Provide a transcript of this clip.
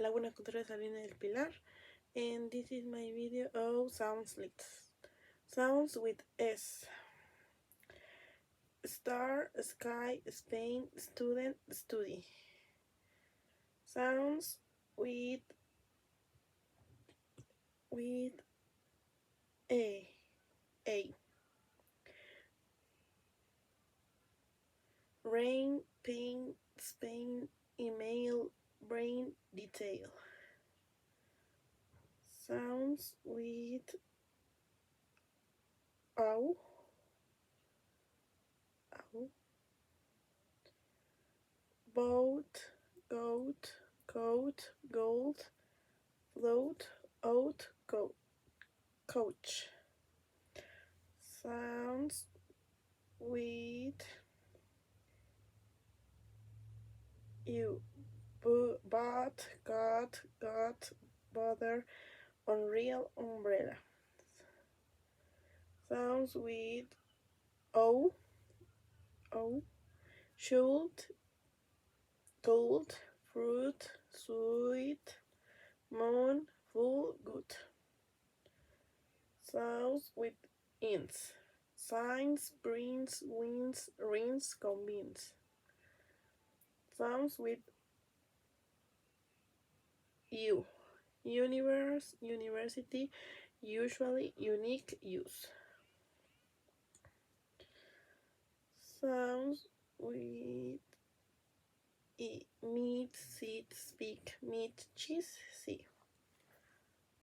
Laguna Cultural Salina del Pilar, and this is my video of sounds letters. Sounds with S. Star, sky, Spain, student, study. Sounds with A. Rain, pink, Spain, email, brain, detail. Sounds with O. Boat, goat, coat, gold, float, out, coach. Sounds with you. But, got, bother, unreal, umbrella. Sounds with O. Should, gold, fruit, sweet, moon, full, good. Sounds with ins. Signs, prints, wins, rings, convince. Sounds with U. Universe, university, usually, unique, use. Sounds with E. Meat, sit, speak, meat, cheese, see.